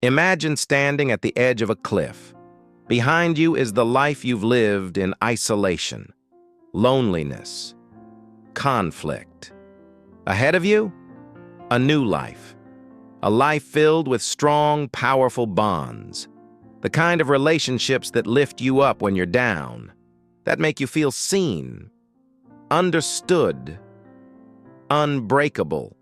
Imagine standing at the edge of a cliff. Behind you is the life you've lived in isolation, loneliness, conflict. Ahead of you, a new life. A life filled with strong, powerful bonds. The kind of relationships that lift you up when you're down, that make you feel seen, understood, unbreakable.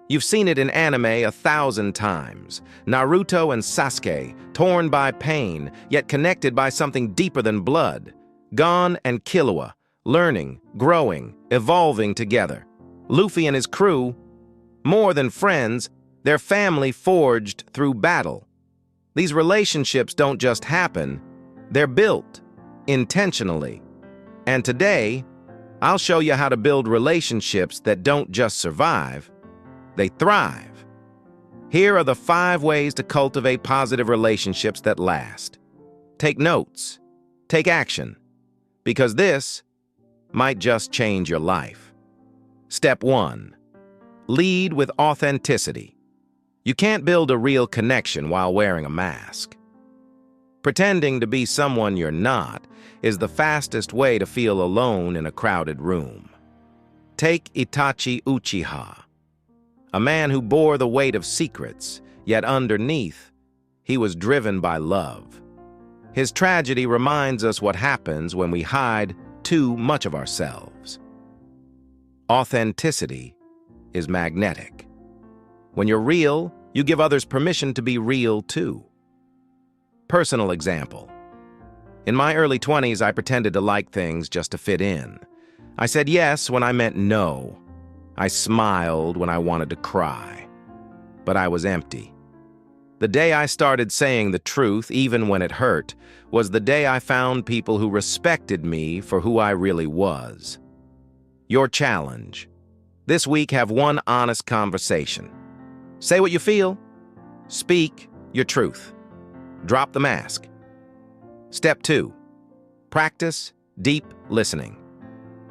You've seen it in anime 1,000 times. Naruto and Sasuke, torn by pain, yet connected by something deeper than blood. Gon and Killua, learning, growing, evolving together. Luffy and his crew, more than friends, their family forged through battle. These relationships don't just happen, they're built, intentionally. And today, I'll show you how to build relationships that don't just survive, they thrive. Here are the 5 ways to cultivate positive relationships that last. Take notes. Take action. Because this might just change your life. Step 1. Lead with authenticity. You can't build a real connection while wearing a mask. Pretending to be someone you're not is the fastest way to feel alone in a crowded room. Take Itachi Uchiha, a man who bore the weight of secrets, yet underneath, he was driven by love. His tragedy reminds us what happens when we hide too much of ourselves. Authenticity is magnetic. When you're real, you give others permission to be real too. Personal example. In my early 20s, I pretended to like things just to fit in. I said yes when I meant no. I smiled when I wanted to cry. But I was empty. The day I started saying the truth, even when it hurt, was the day I found people who respected me for who I really was. Your challenge. This week, have one honest conversation. Say what you feel. Speak your truth. Drop the mask. Step 2. Practice deep listening.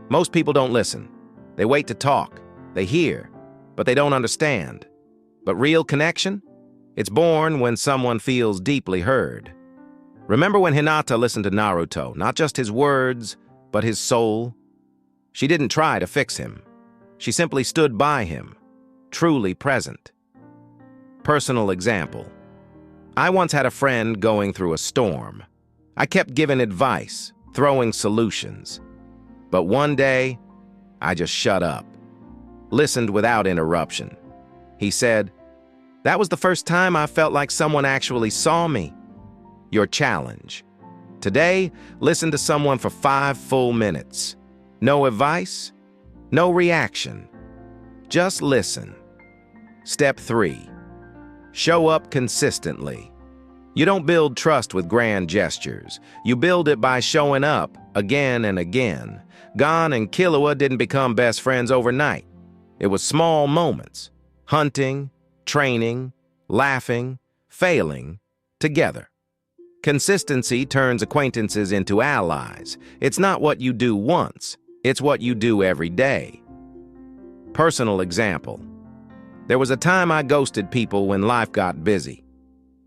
Most people don't listen. They wait to talk. They hear, but they don't understand. But real connection? It's born when someone feels deeply heard. Remember when Hinata listened to Naruto, not just his words, but his soul? She didn't try to fix him. She simply stood by him, truly present. Personal example. I once had a friend going through a storm. I kept giving advice, throwing solutions. But one day, I just shut up. Listened without interruption. He said, "That was the first time I felt like someone actually saw me." Your challenge. Today, listen to someone for 5 full minutes. No advice, no reaction. Just listen. Step 3. Show up consistently. You don't build trust with grand gestures. You build it by showing up again and again. Gon and Killua didn't become best friends overnight. It was small moments, hunting, training, laughing, failing, together. Consistency turns acquaintances into allies. It's not what you do once, it's what you do every day. Personal example. There was a time I ghosted people when life got busy.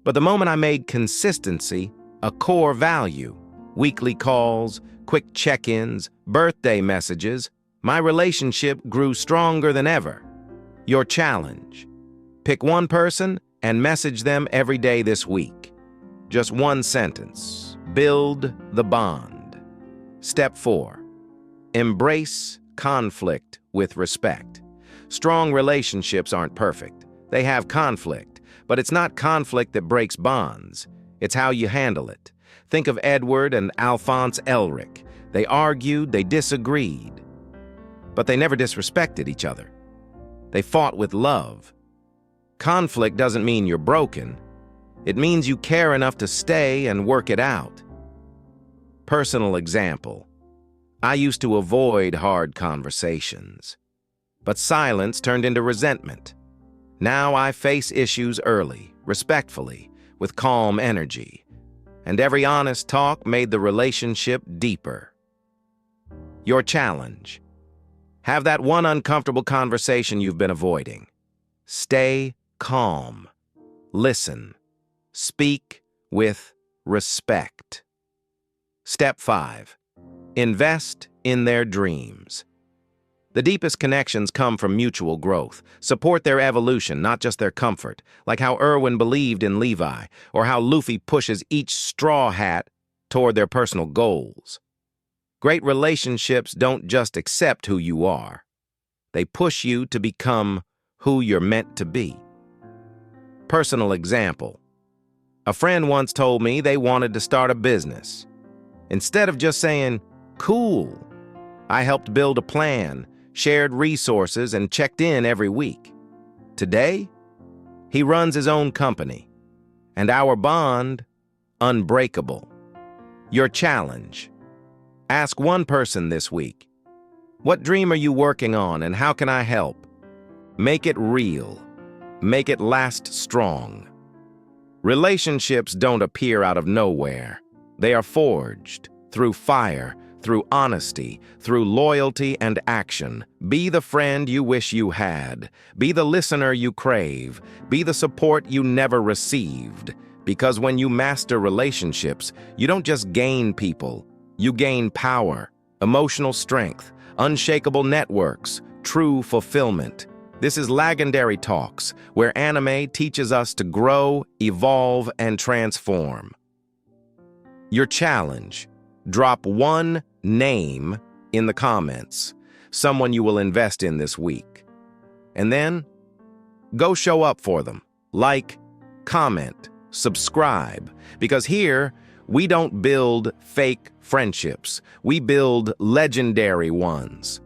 But the moment I made consistency a core value, weekly calls, quick check-ins, birthday messages, my relationship grew stronger than ever. Your challenge. Pick one person and message them every day this week. Just one sentence. Build the bond. Step 4. Embrace conflict with respect. Strong relationships aren't perfect. They have conflict, but it's not conflict that breaks bonds. It's how you handle it. Think of Edward and Alphonse Elric. They argued, they disagreed. But they never disrespected each other. They fought with love. Conflict doesn't mean you're broken. It means you care enough to stay and work it out. Personal example. I used to avoid hard conversations. But silence turned into resentment. Now I face issues early, respectfully, with calm energy. And every honest talk made the relationship deeper. Your challenge. Have that one uncomfortable conversation you've been avoiding. Stay calm. Listen. Speak with respect. Step 5. Invest in their dreams. The deepest connections come from mutual growth. Support their evolution, not just their comfort, like how Erwin believed in Levi, or how Luffy pushes each straw hat toward their personal goals. Great relationships don't just accept who you are. They push you to become who you're meant to be. Personal example. A friend once told me they wanted to start a business. Instead of just saying, "Cool," I helped build a plan, shared resources, and checked in every week. Today, he runs his own company, and our bond, unbreakable. Your challenge. Ask one person this week, "What dream are you working on and how can I help?" Make it real. Make it last strong. Relationships don't appear out of nowhere. They are forged through fire, through honesty, through loyalty and action. Be the friend you wish you had. Be the listener you crave. Be the support you never received. Because when you master relationships, you don't just gain people. You gain power, emotional strength, unshakable networks, true fulfillment. This is Lagendary Talks, where anime teaches us to grow, evolve, and transform. Your challenge. Drop one name in the comments, someone you will invest in this week. And then, go show up for them. Like, comment, subscribe, because here, we don't build fake friendships. We build legendary ones.